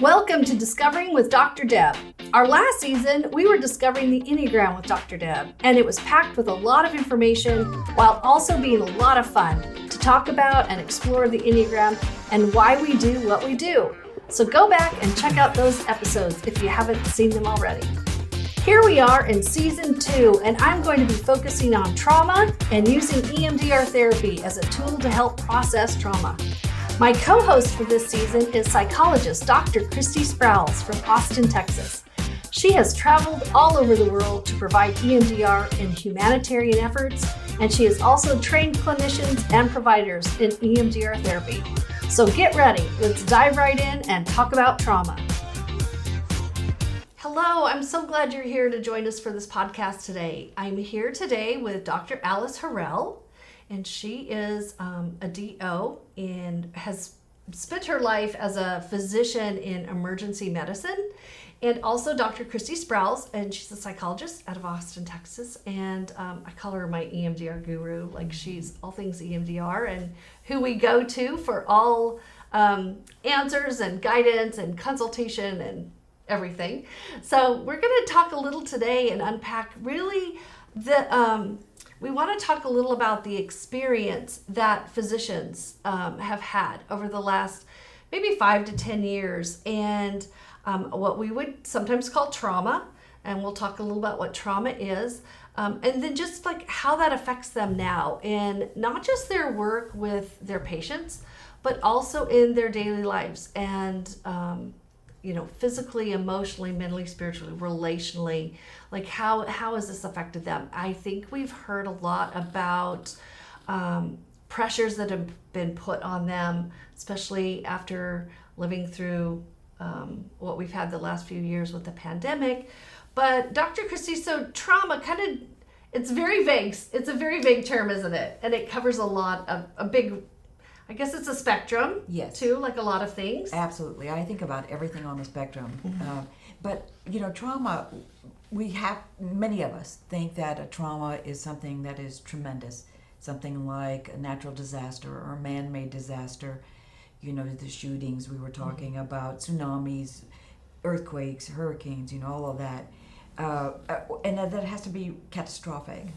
Welcome to Discovering with Dr. Deb. Our last season, we were discovering the Enneagram with Dr. Deb, and it was packed with a lot of information while also being a lot of fun to talk about and explore the Enneagram and why we do what we do. So go back and check out those episodes if you haven't seen them already. Here we are in season 2, and I'm going to be focusing on trauma and using EMDR therapy as a tool to help process trauma. My co-host for this season is psychologist Dr. Christie from Austin, Texas. She has traveled all over the world to provide EMDR in humanitarian efforts, and she has also trained clinicians and providers in EMDR therapy. So get ready, let's dive right in and talk about trauma. Hello, I'm so glad you're here to join us for this podcast today. I'm here today with Dr. Alice Harrell, and she is a DO and has spent her life as a physician in emergency medicine, and also Dr. Christie Sprouse, and she's a psychologist out of Austin, Texas, and I call her my EMDR guru. Like, she's all things EMDR and who we go to for all answers and guidance and consultation and everything. So we're going to talk a little today and unpack really we want to talk a little about the experience that physicians have had over the last maybe 5 to 10 years, and what we would sometimes call trauma, and we'll talk a little about what trauma is, and then just like how that affects them now, and not just their work with their patients, but also in their daily lives, and physically, emotionally, mentally, spiritually, relationally, like how has this affected them? I think we've heard a lot about pressures that have been put on them, especially after living through what we've had the last few years with the pandemic. But Dr. Christie, so trauma it's very vague. It's a very vague term, isn't it? And it covers a lot of a big, I guess it's a spectrum, yes, too, like a lot of things. Absolutely. I think about everything on the spectrum. Mm-hmm. But, trauma, many of us think that a trauma is something that is tremendous, something like a natural disaster or a man-made disaster. The shootings we were talking about, tsunamis, earthquakes, hurricanes, all of that. And that has to be catastrophic.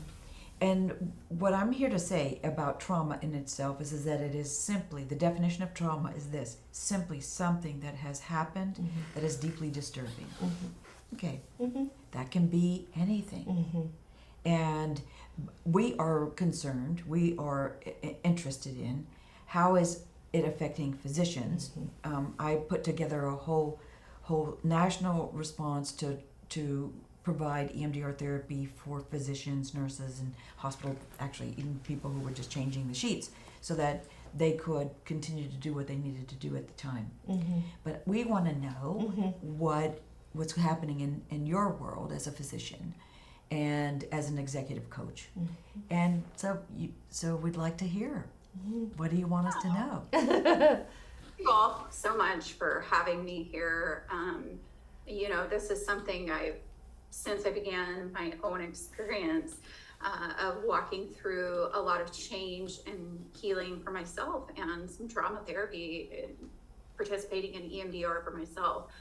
And what I'm here to say about trauma in itself is that it is simply, the definition of trauma is this, simply something that has happened that is deeply disturbing. Okay, that can be anything. And we are concerned, we are interested in how is it affecting physicians. I put together a whole national response to provide EMDR therapy for physicians, nurses, and hospital, actually even people who were just changing the sheets so that they could continue to do what they needed to do at the time. But we want to know what's happening in your world as a physician and as an executive coach. And so we'd like to hear, what do you want us to know? Thank you all so much for having me here. This is something since I began my own experience of walking through a lot of change and healing for myself and some trauma therapy and participating in EMDR for myself,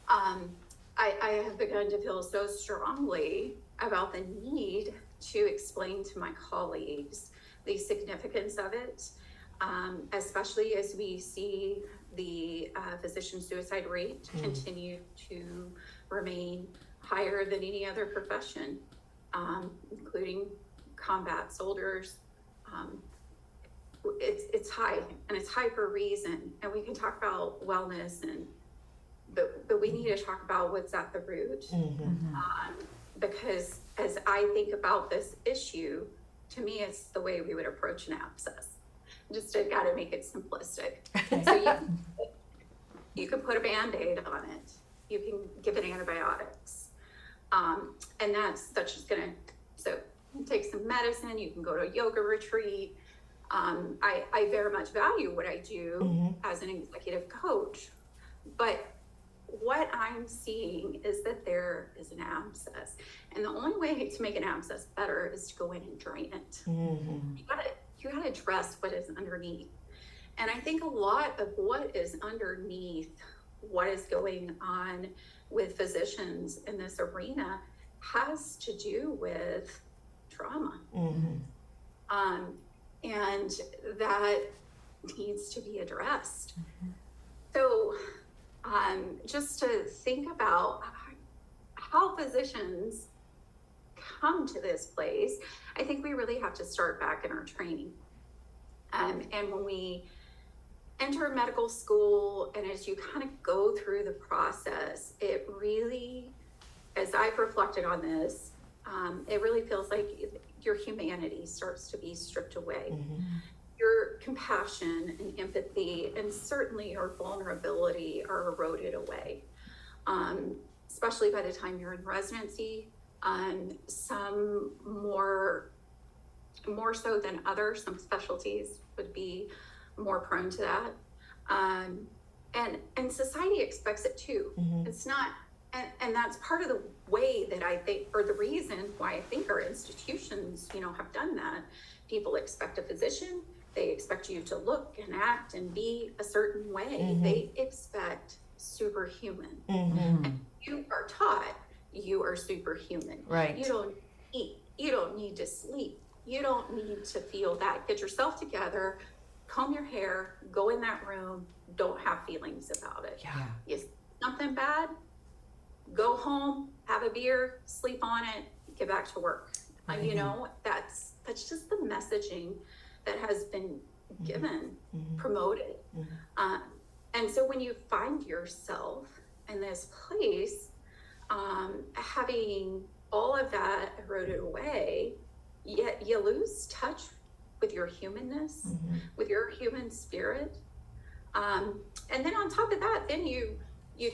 I have begun to feel so strongly about the need to explain to my colleagues the significance of it, especially as we see the physician suicide rate continue to remain higher than any other profession, including combat soldiers. It's high, and it's high for a reason. And we can talk about wellness, but we need to talk about what's at the root. Because as I think about this issue, to me, it's the way we would approach an abscess. Just got to make it simplistic. So you can put a Band-Aid on it. You can give it antibiotics. And that's just gonna, so take some medicine, you can go to a yoga retreat. I very much value what I do as an executive coach, but what I'm seeing is that there is an abscess, and the only way to make an abscess better is to go in and drain it. You gotta address what is underneath. And I think a lot of what is underneath what is going on with physicians in this arena has to do with trauma. And that needs to be addressed. So just to think about how physicians come to this place, I think we really have to start back in our training. And when we enter medical school, and as you kind of go through the process, it really, as I've reflected on this, it really feels like your humanity starts to be stripped away. Your compassion and empathy, and certainly your vulnerability, are eroded away, especially by the time you're in residency. Some more so than others. Some specialties would be more prone to that. And society expects it too. It's not, and that's part of the way that I think, or the reason why I think our institutions, have done that. People expect a physician, they expect you to look and act and be a certain way. They expect superhuman. And you are taught you are superhuman. Right. You don't eat, you don't need to sleep, you don't need to feel that. Get yourself together, comb your hair, go in that room, don't have feelings about it. You see something bad, go home, have a beer, sleep on it, get back to work. That's just the messaging that has been given, promoted. And so when you find yourself in this place, having all of that eroded away, yet you lose touch with your humanness, with your human spirit. And then on top of that, then you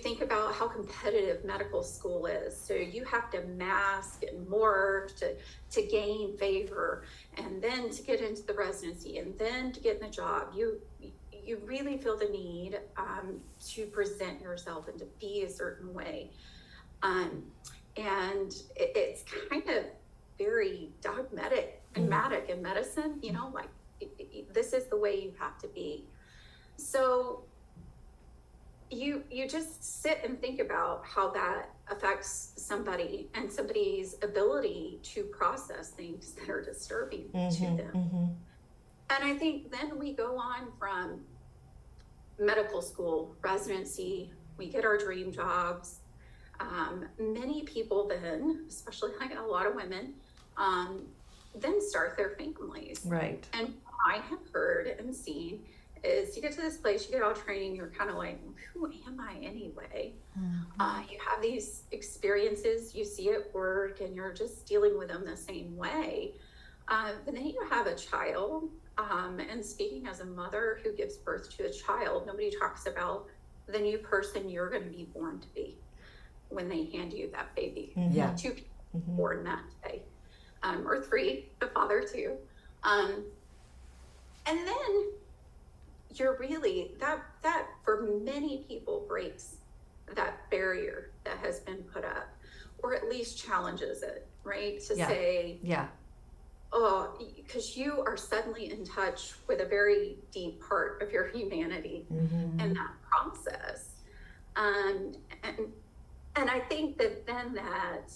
think about how competitive medical school is. So you have to mask and morph to gain favor, and then to get into the residency, and then to get in the job. You really feel the need to present yourself and to be a certain way. And it's kind of very dogmatic and matic in medicine, like this is the way you have to be. So you just sit and think about how that affects somebody and somebody's ability to process things that are disturbing to them. And I think then we go on from medical school, residency, we get our dream jobs. Many people then, especially like a lot of women, then start their families. Right. And what I have heard and seen is you get to this place, you get all training, you're kind of like, who am I anyway? You have these experiences, you see at work, and you're just dealing with them the same way. But then you have a child, and speaking as a mother who gives birth to a child, nobody talks about the new person you're going to be born to be when they hand you that baby. Two people born that day, or three, the father too. And then you're really, that for many people breaks that barrier that has been put up, or at least challenges it, right? To say, oh, because you are suddenly in touch with a very deep part of your humanity in that process. And I think that then that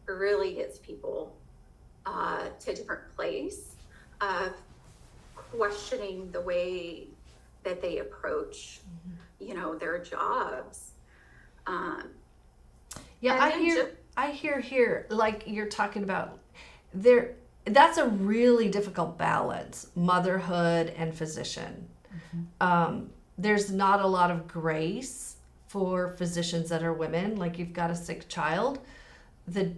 really gets people to a different place of questioning the way that they approach, their jobs. I hear here, like you're talking about there. That's a really difficult balance, motherhood and physician. There's not a lot of grace for physicians that are women. Like, you've got a sick child, the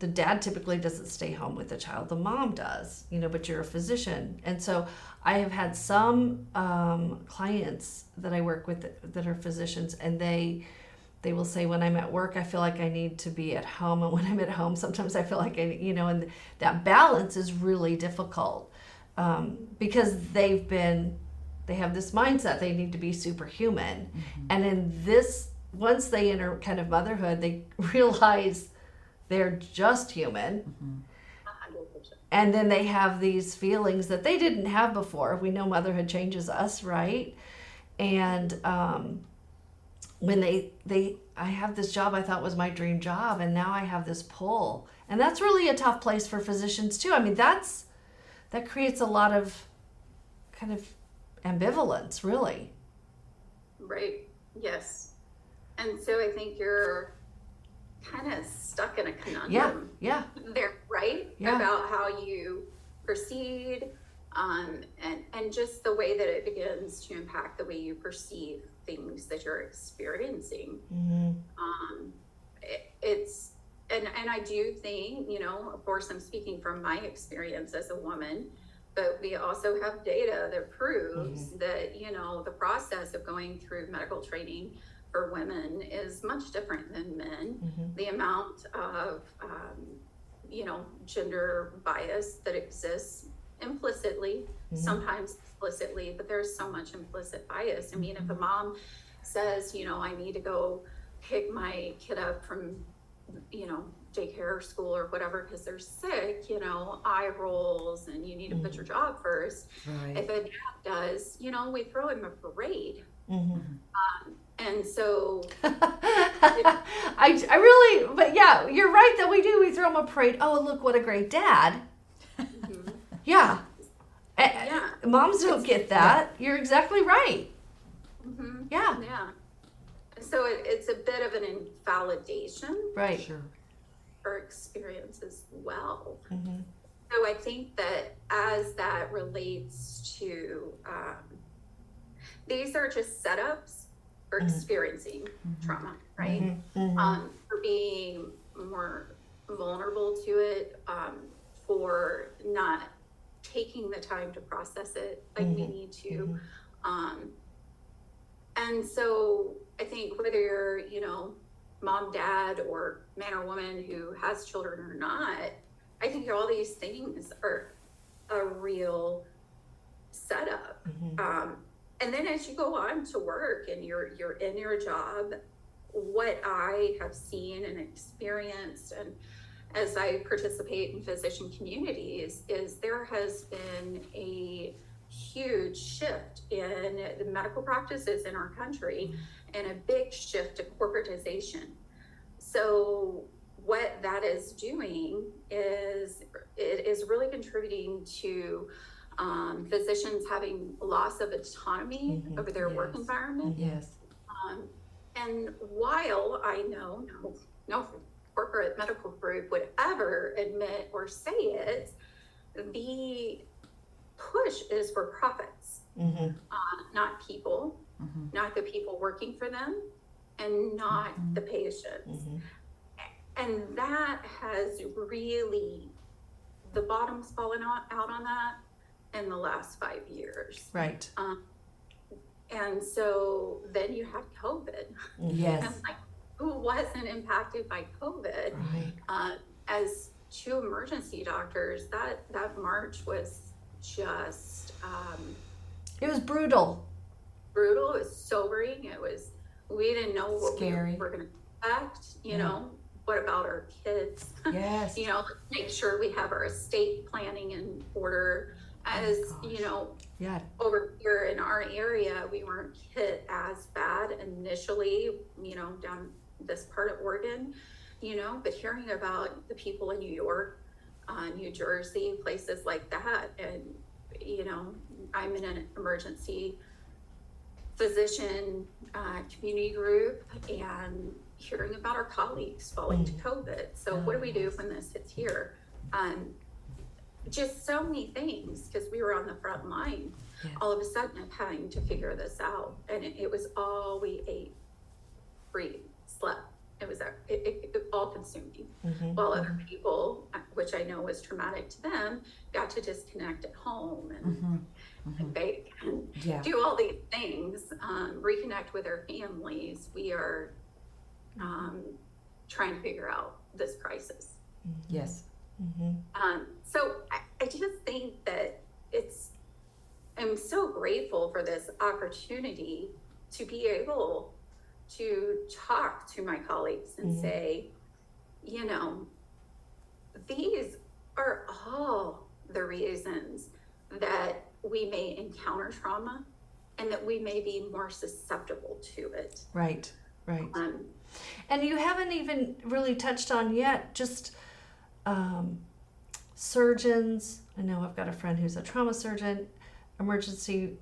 dad typically doesn't stay home with the child, the mom does, but you're a physician. And so I have had some clients that I work with that are physicians, and they will say, when I'm at work, I feel like I need to be at home, and when I'm at home, sometimes I feel like and that balance is really difficult, because they have this mindset they need to be superhuman. And in this, once they enter kind of motherhood, they realize they're just human. 100%. And then they have these feelings that they didn't have before. We know motherhood changes us, right? And when I have this job I thought was my dream job, and now I have this pull. And that's really a tough place for physicians too. I mean, that creates a lot of kind of ambivalence, really. Right. Yes. And so I think you're kind of stuck in a conundrum. Yeah. There, right? Yeah. About how you proceed, and just the way that it begins to impact the way you perceive things that you're experiencing. It's and I do think, of course, I'm speaking from my experience as a woman, but we also have data that proves that, the process of going through medical training for women is much different than men. The amount of, gender bias that exists implicitly, sometimes explicitly, but there's so much implicit bias. I mean, if a mom says, I need to go pick my kid up from, daycare or school or whatever because they're sick, eye rolls, and you need to put your job first. Right. If a dad does, we throw him a parade. And so I really, but yeah, you're right that we do. We throw them a parade. Oh, look what a great dad. Yeah. Yeah. Moms don't get that. You're exactly right. Yeah. Yeah. So it's a bit of an invalidation Right. Sure. for experience as well. So I think that as that relates to, these are just setups for experiencing trauma, right? For being more vulnerable to it, for not taking the time to process it like we need to. And so I think whether you're, mom, dad, or man or woman who has children or not, I think all these things are a real setup. And then as you go on to work and you're in your job, what I have seen and experienced, and as I participate in physician communities, is there has been a huge shift in the medical practices in our country, and a big shift to corporatization. So what that is doing is it is really contributing to physicians having loss of autonomy over their work environment. And while I know no corporate medical group would ever admit or say it, the push is for profits, not people, not the people working for them, and not the patients. And that has really, the bottom's fallen out on that in the last 5 years. Right. And so then you had COVID. Yes. And like, who wasn't impacted by COVID? Right. As two emergency doctors, that March was just It was brutal. brutal. It was sobering. We didn't know what Scary. we were going to expect. What about our kids? Yes. Let's make sure we have our estate planning in order. As Yeah. over here in our area, we weren't hit as bad initially, down this part of Oregon, but hearing about the people in New York, New Jersey, places like that, and, I'm in an emergency physician community group, and hearing about our colleagues falling to COVID. So what do we do when this hits here? Just so many things, because we were on the front line all of a sudden of having to figure this out. And it was all we ate, breathed, slept. It was it all consuming. While other people, which I know was traumatic to them, got to disconnect at home and bake and do all these things, reconnect with their families. We are trying to figure out this crisis. Yes. So I just think that I'm so grateful for this opportunity to be able to talk to my colleagues and say, these are all the reasons that we may encounter trauma and that we may be more susceptible to it. Right. Right. And you haven't even really touched on yet just surgeons. I know I've got a friend who's a trauma surgeon, emergency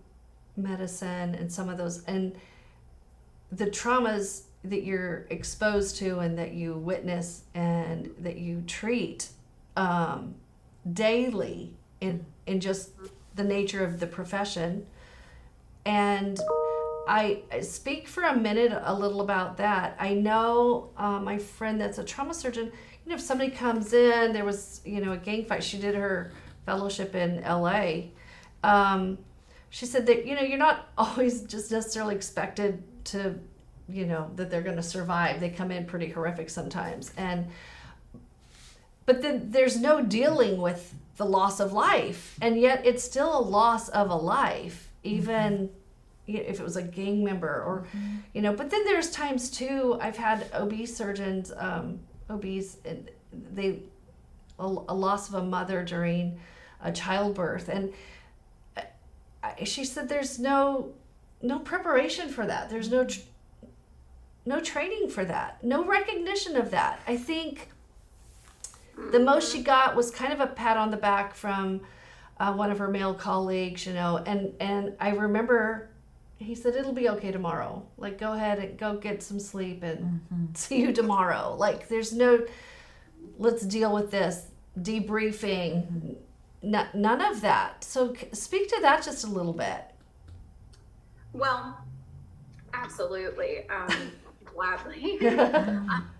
medicine, and some of those, and the traumas that you're exposed to and that you witness and that you treat daily in just the nature of the profession. And I speak for a minute a little about that. I know my friend that's a trauma surgeon, if somebody comes in, there was, a gang fight. She did her fellowship in LA. She said that, you're not always just necessarily expected to, that they're going to survive. They come in pretty horrific sometimes. But then there's no dealing with the loss of life. And yet it's still a loss of a life, even if it was a gang member or, but then there's times too, I've had OB surgeons, OBs, a loss of a mother during a childbirth. And she said there's no preparation for that. There's no training for that. No recognition of that. I think the most she got was kind of a pat on the back from one of her male colleagues, and I remember he said, it'll be okay tomorrow. Like, go ahead and go get some sleep and see you tomorrow. Like, there's no, let's deal with this, debriefing, none of that. So speak to that just a little bit. Well, absolutely. Gladly.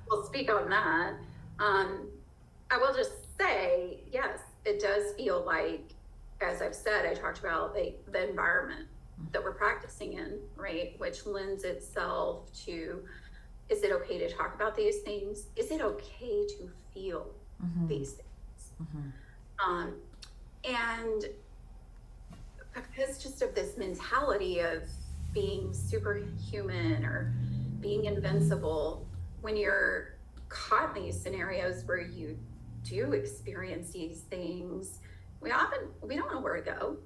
We'll speak on that. I will just say, yes, it does feel like, as I've said, I talked about the environment that we're practicing in, right? Which lends itself to, is it okay to talk about these things? Is it okay to feel these things? And because just of this mentality of being superhuman or being invincible, when you're caught in these scenarios where you do experience these things, we don't know where to go.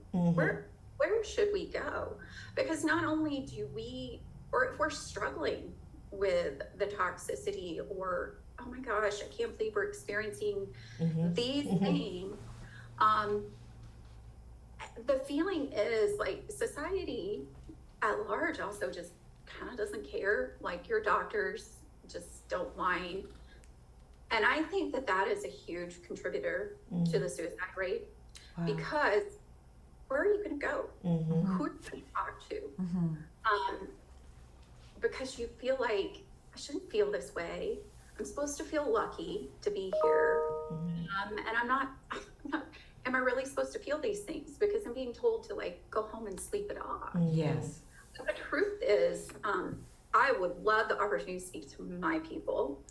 Where should we go? Because not only do we, or if we're struggling with the toxicity, or oh my gosh, I can't believe we're experiencing these things, the feeling is like society at large also just kind of doesn't care. Like, your doctors just don't whine. And I think that is a huge contributor to the suicide rate. Wow. Because where are you going to go? Who are you going to talk to? Because you feel like, I shouldn't feel this way. I'm supposed to feel lucky to be here. And I'm not, am I really supposed to feel these things? Because I'm being told to go home and sleep it off. Yes. But the truth is, I would love the opportunity to speak to my people,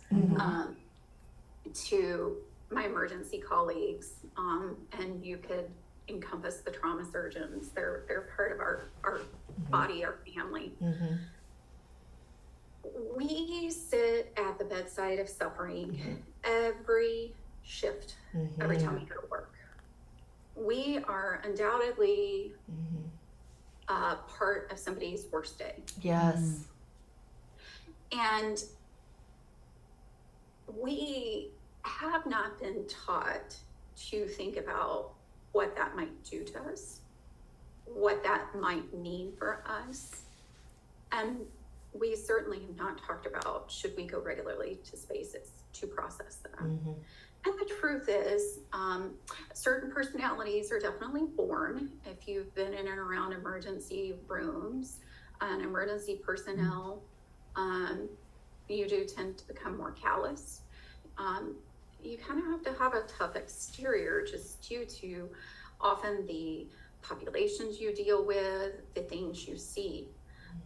to my emergency colleagues, and you could encompass the trauma surgeons. They're part of our body, our family. We sit at the bedside of suffering every shift, every time we go to work. We are undoubtedly part of somebody's worst day. Yes. And we have not been taught to think about what that might do to us, what that might mean for us. And we certainly have not talked about, should we go regularly to spaces to process that? And the truth is, certain personalities are definitely born. If you've been in and around emergency rooms and emergency personnel, you do tend to become more callous. You kind of have to have a tough exterior just due to often the populations you deal with, the things you see.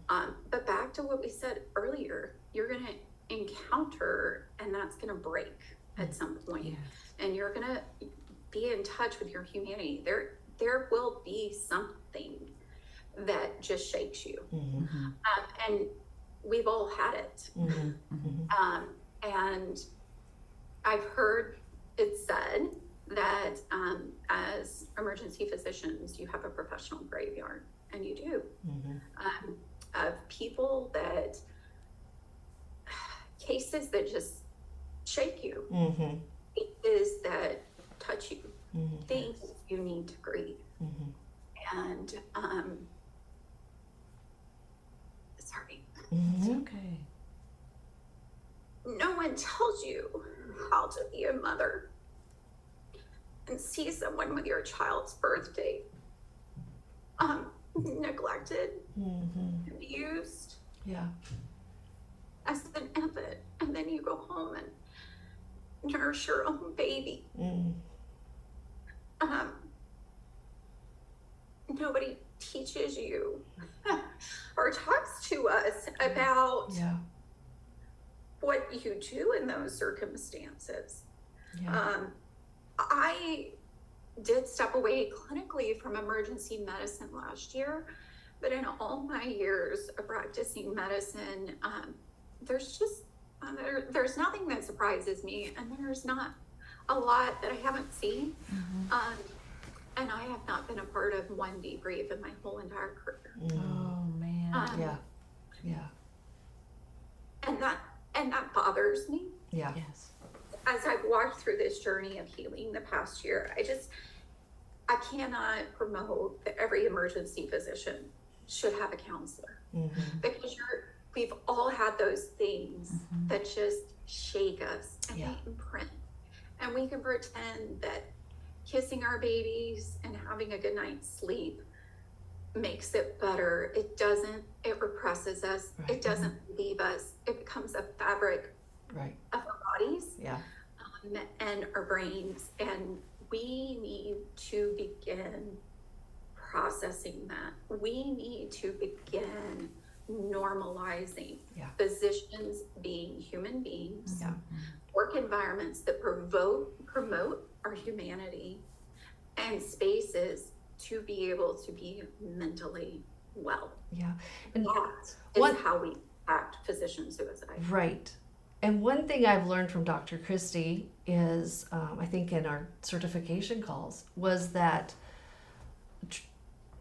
But back to what we said earlier, you're going to encounter, and that's going to break at some point. Yes. And you're going to be in touch with your humanity. There will be something that just shakes you. And we've all had it. And I've heard it said that as emergency physicians, you have a professional graveyard, and you do. Of people that spaces that just shake you, Mm-hmm. spaces that touch you, Mm-hmm. things you need to grieve. Mm-hmm. And sorry, It's Mm-hmm. okay. no one tells you how to be a mother and see someone with your child's birthday neglected, Mm-hmm. abused Yeah. as an infant, and then you go home and nurse your own baby. Mm. Nobody teaches you or talks to us about Yeah. what you do in those circumstances. Yeah. I did step away clinically from emergency medicine last year, but in all my years of practicing medicine, there's just there's nothing that surprises me, and there's not a lot that I haven't seen. And I have not been a part of one debrief in my whole entire career. Oh man. Yeah. Yeah. And that bothers me. Yeah. Yes. As I've walked through this journey of healing the past year, I cannot promote that every emergency physician should have a counselor, Mm-hmm. because we've all had those things that just shake us and Yeah. they imprint. And we can pretend that kissing our babies and having a good night's sleep makes it better. It doesn't. It represses us. Right. It doesn't leave us. It becomes a fabric Right. of our bodies Yeah. and our brains. And we need to begin processing that. We need to begin normalizing physicians being human beings, Yeah. work environments that promote our humanity, and spaces to be able to be mentally well. Yeah. And That One- is how we act physician suicide. right. And one thing I've learned from Dr. Christie is, I think in our certification calls, was that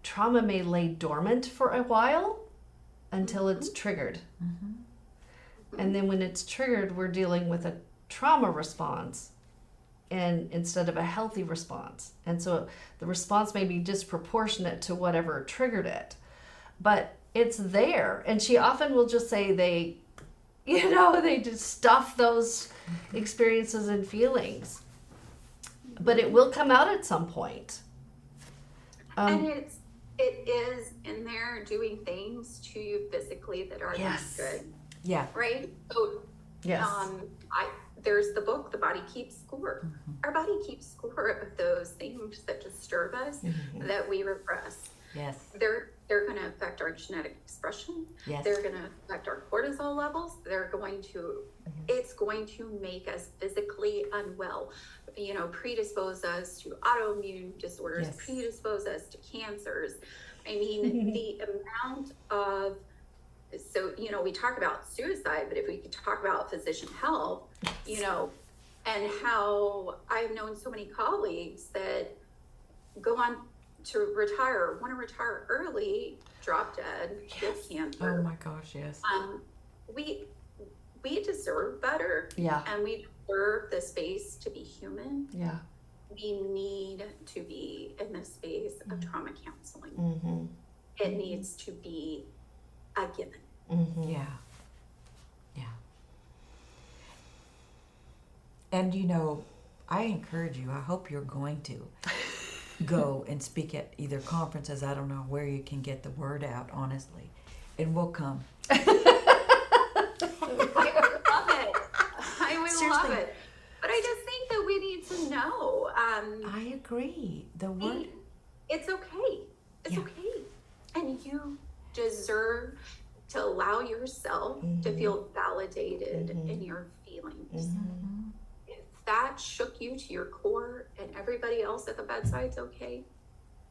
trauma may lay dormant for a while until it's triggered. And then when it's triggered, we're dealing with a trauma response and instead of a healthy response. And so the response may be disproportionate to whatever triggered it. But it's there. And she often will just say they just stuff those experiences and feelings. But it will come out at some point. And it is in there doing things to you physically that are Yes. not good, Yeah. right? So Yes. there's the book, The Body Keeps Score. Our body keeps score of those things that disturb us, that we repress. Yes. They're going to affect our genetic expression. Yes. They're going to affect our cortisol levels. It's going to make us physically unwell, predispose us to autoimmune disorders, Yes. predispose us to cancers. I mean, the amount of, we talk about suicide, but if we could talk about physician health, and how I've known so many colleagues that go on to retire, want to retire early, drop dead with cancer. Oh my gosh, yes. We deserve better, Yeah. and we deserve the space to be human. Yeah. We need to be in the space of trauma counseling. Mm-hmm. It needs to be a given. Mm-hmm. Yeah. Yeah. And I encourage you, I hope you're going to go and speak at either conferences. I don't know where you can get the word out, honestly. And we'll come. I would love it. I would Seriously. love it. But I just think that we need to know. I agree. The word. It's okay. It's Yeah. okay. And you deserve to allow yourself to feel validated in your feelings. If that shook you to your core and everybody else at the bedside's okay,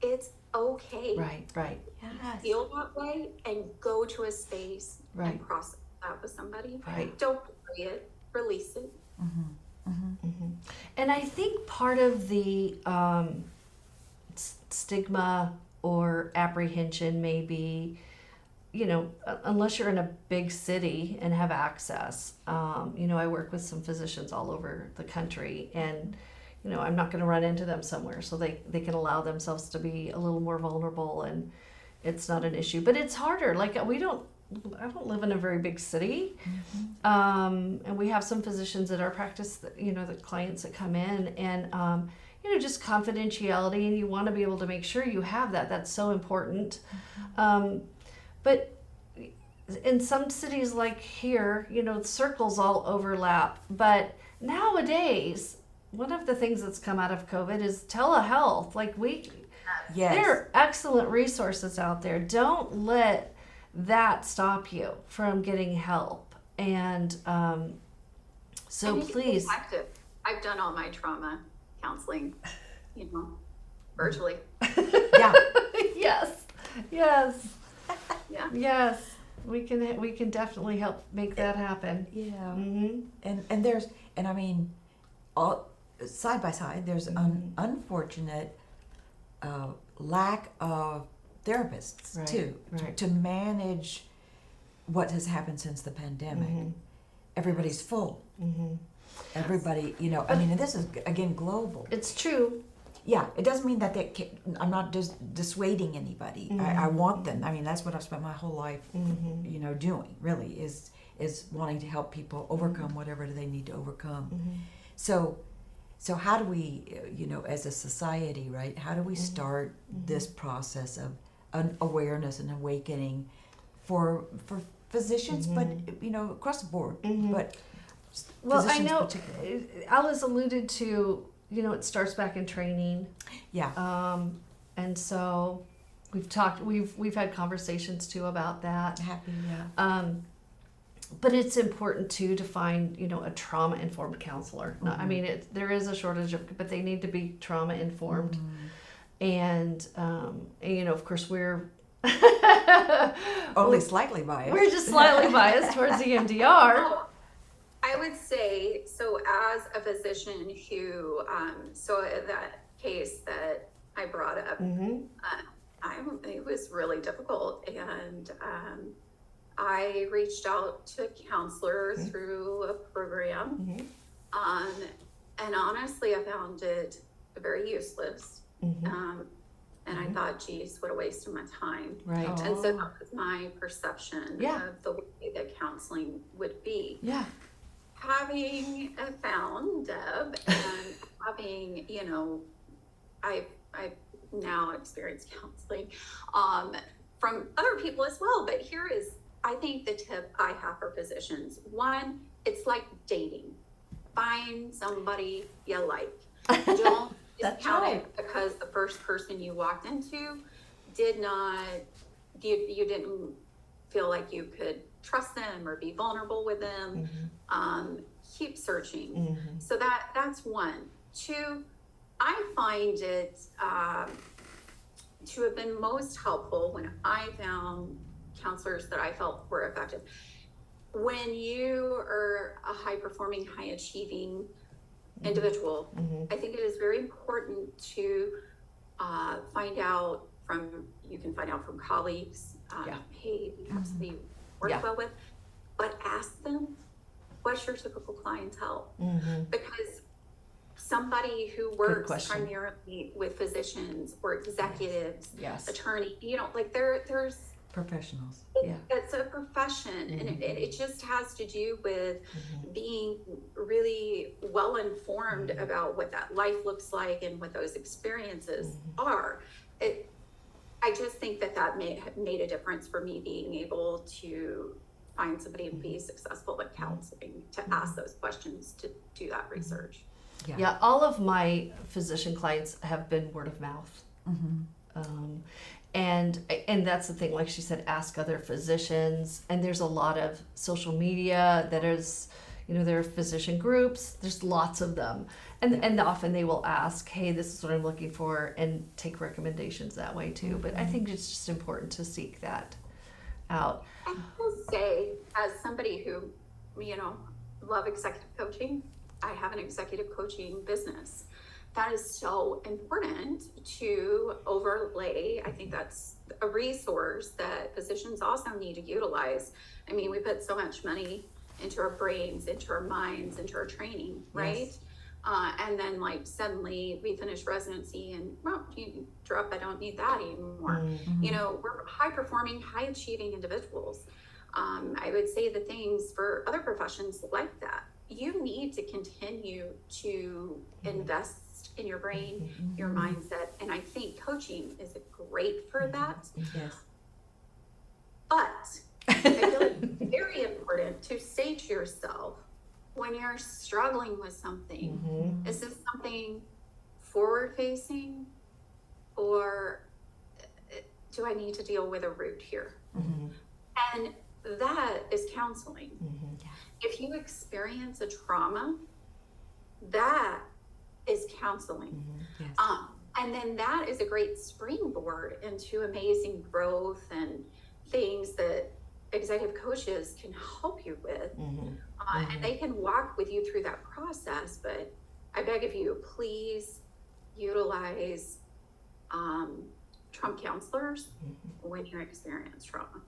it's okay. Right. Yes. Feel that way and go to a space Right. and process that with somebody. Right. Don't bury it, release it. And I think part of the stigma or apprehension may be, unless you're in a big city and have access, I work with some physicians all over the country, and I'm not going to run into them somewhere, so they can allow themselves to be a little more vulnerable, and it's not an issue. But it's harder. Like I don't live in a very big city, and we have some physicians at our practice that, the clients that come in, and just confidentiality, and you want to be able to make sure you have that. That's so important. But in some cities like here, circles all overlap. But nowadays, one of the things that's come out of COVID is telehealth. Like there are excellent resources out there. Don't let that stop you from getting help. And so please. I've done all my trauma counseling, virtually. Yeah. Yes. Yeah. Yes. We can definitely help make that happen. Yeah. Mm-hmm. And I mean, all side by side, there's an unfortunate lack of therapists too, to manage what has happened since the pandemic. Mm-hmm. Everybody's full. Mm-hmm. Everybody, and this is again global. It's true. Yeah, it doesn't mean that I'm not dissuading anybody. Mm-hmm. I want them. I mean, that's what I've spent my whole life, Mm-hmm. Doing. Really, is wanting to help people overcome whatever they need to overcome. Mm-hmm. So how do we, as a society, right? How do we start this process of an awareness and awakening for physicians, but across the board, but Well, I physicians know particularly. Alice alluded to, it starts back in training. Yeah. And so we've had conversations too about that. Happy, yeah. But it's important too to find, a trauma-informed counselor. No, I mean, there is a shortage but they need to be trauma-informed. And, of course, we're only slightly biased. We're just slightly biased towards EMDR. I would say, so as a physician who, so that case that I brought up, it was really difficult, and I reached out to a counselor through a program, and honestly, I found it very useless. And I thought, geez, what a waste of my time. Right. And so that was my perception of the way that counseling would be. Yeah. Having found Deb and having, I've now experienced counseling from other people as well. But here is, I think, the tip I have for physicians. One, it's like dating. Find somebody you like. Don't discount it because the first person you walked into you didn't feel like you could trust them or be vulnerable with them. Keep searching. So that's one. Two, I find it to have been most helpful when I found counselors that I felt were effective. When you are a high performing, high achieving individual, I think it is very important to find out from colleagues, hey, you have somebody you work well with, but ask them, what's your typical clientele? Because somebody who works primarily with physicians or executives, attorney, there's professionals. It's a profession, and it just has to do with being really well informed about what that life looks like and what those experiences are. I just think that made a difference for me being able to find somebody and be successful at counseling, to ask those questions, to do that research. Yeah, all of my physician clients have been word of mouth. And that's the thing, like she said, ask other physicians. And there's a lot of social media that is, there are physician groups, there's lots of them. And often they will ask, hey, this is what I'm looking for, and take recommendations that way too. But I think it's just important to seek that out. I will say, as somebody who, love executive coaching, I have an executive coaching business. that is so important to overlay. I think that's a resource that physicians also need to utilize. I mean, we put so much money into our brains, into our minds, into our training, right? Yes. And then like suddenly we finish residency and, well, you drop, I don't need that anymore. You know, we're high performing, high achieving individuals. I would say the things for other professions like that, you need to continue to invest in your brain, your mindset. And I think coaching is great for that. Yes. But I feel like it's very important to say to yourself, when you're struggling with something, is this something forward facing, or do I need to deal with a root here? And that is counseling. If you experience a trauma, that is counseling. Yes. And then that is a great springboard into amazing growth and things that executive coaches can help you with. And they can walk with you through that process. But I beg of you, please utilize trauma counselors when you experience trauma.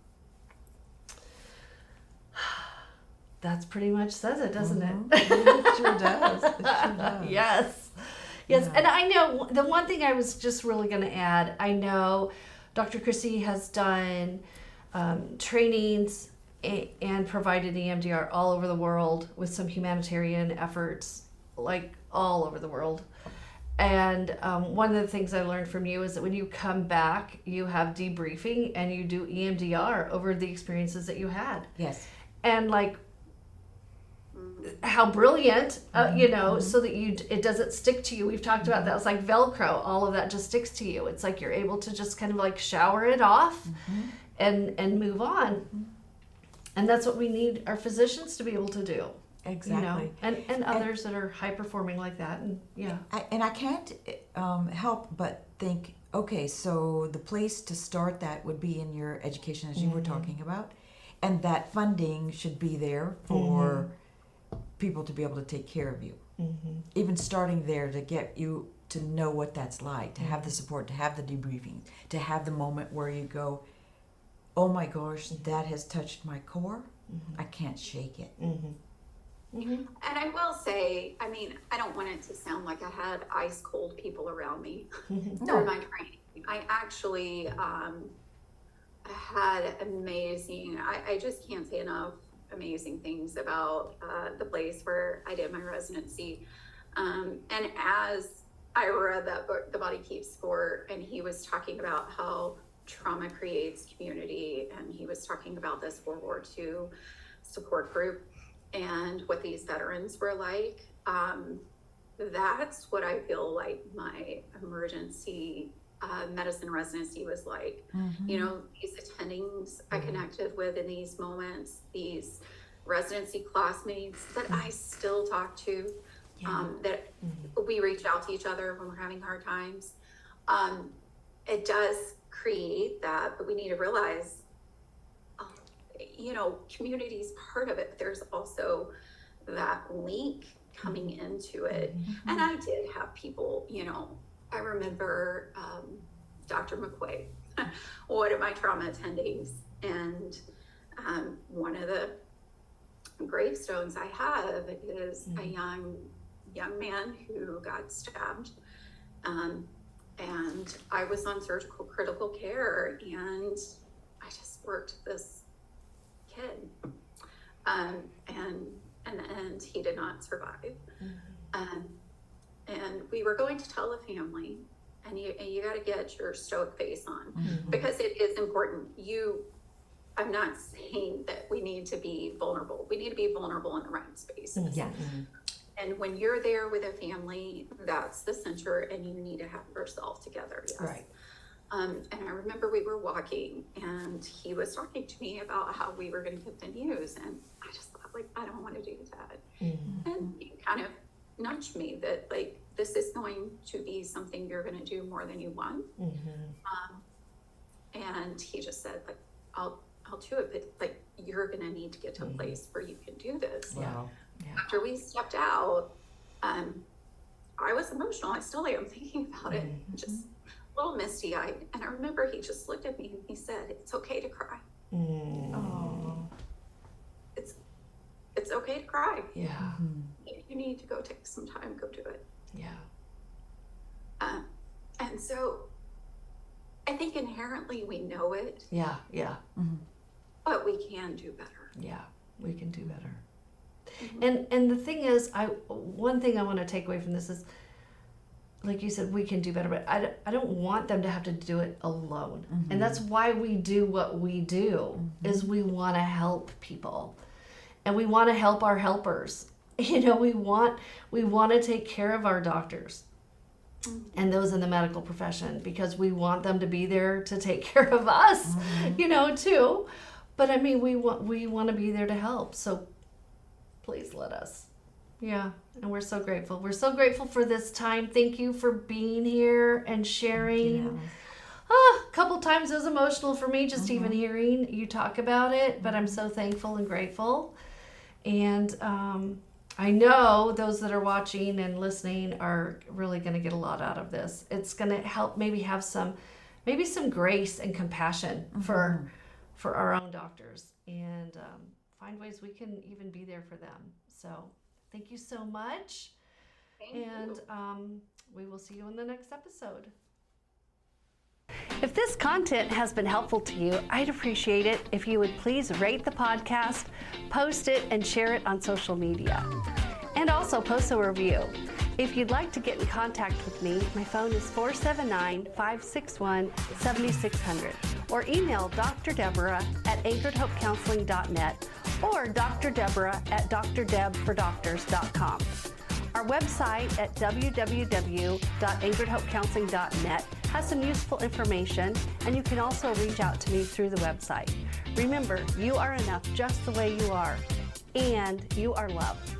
That's pretty much says it, doesn't it? It sure does. It sure does. Yes. Yeah. And I know the one thing I was just really going to add, I know Dr. Christie has done trainings and provided EMDR all over the world with some humanitarian efforts, like all over the world. And one of the things I learned from you is that when you come back, you have debriefing and you do EMDR over the experiences that you had. Yes. And like, how brilliant, you know, so that it doesn't stick to you. We've talked about that. It's like Velcro. All of that just sticks to you. It's like you're able to just kind of like shower it off and move on. And that's what we need our physicians to be able to do. Exactly. You know? And others that are high performing like that. And yeah. I can't help but think, okay, so the place to start that would be in your education, as you were talking about. And that funding should be there for people to be able to take care of you. Even starting there to get you to know what that's like, to have the support, to have the debriefing, to have the moment where you go, oh my gosh, that has touched my core. I can't shake it. And I will say, I mean, I don't want it to sound like I had ice cold people around me through my training. I actually had amazing, I just can't say enough amazing things about the place where I did my residency. And as I read that book, The Body Keeps Score, and he was talking about how trauma creates community, and he was talking about this World War II support group and what these veterans were like. That's what I feel like my emergency medicine residency was like. You know, these attendings I connected with in these moments, these residency classmates that I still talk to, that we reach out to each other when we're having hard times. It does create that, but we need to realize, you know, community is part of it, but there's also that link coming into it. And I did have people, you know, I remember Dr. McQuaid, one of my trauma attendings, and one of the gravestones I have is a young man who got stabbed, and I was on surgical critical care, and I just worked this kid, and in the end he did not survive. And we were going to tell the family, and you got to get your stoic face on, because it is important. I'm not saying that we need to be vulnerable. We need to be vulnerable in the right spaces. Yeah. And when you're there with a family, that's the center, and you need to have yourself together. Yes. Right. And I remember we were walking, and he was talking to me about how we were going to get the news, and I just thought, like, I don't want to do that. And he kind of nudged me that, like, this is going to be something you're going to do more than you want. And he just said, like, I'll do it, but like, you're going to need to get to a place where you can do this. Wow. After we stepped out, I was emotional. I still am thinking about it, just a little misty eyed. And I remember he just looked at me and he said, "It's okay to cry. Oh. It's okay to cry. Yeah. If you need to go take some time, go do it." Yeah. And so I think inherently we know it, Yeah. Yeah. but we can do better. Yeah. We can do better. And the thing is, one thing I want to take away from this is, like you said, we can do better, but I don't want them to have to do it alone. And that's why we do what we do, is we want to help people. And we want to help our helpers. You know, we want to take care of our doctors and those in the medical profession, because we want them to be there to take care of us, you know, too. But I mean, we want to be there to help. So please let us. Yeah, and we're so grateful. We're so grateful for this time. Thank you for being here and sharing. A couple times it was emotional for me, just even hearing you talk about it, but I'm so thankful and grateful. And I know those that are watching and listening are really going to get a lot out of this. It's going to help maybe have some grace and compassion for our own doctors, and find ways we can even be there for them. So thank you so much. Thank you. We will see you in the next episode. If this content has been helpful to you, I'd appreciate it if you would please rate the podcast, post it, and share it on social media. And also post a review. If you'd like to get in contact with me, my phone is 479-561-7600, or email Dr. Deborah at anchoredhopecounseling.net or Dr. Deborah at drdebfordoctors.com. Our website at www.anchoredhopecounseling.net has some useful information, and you can also reach out to me through the website. Remember, you are enough just the way you are, and you are loved.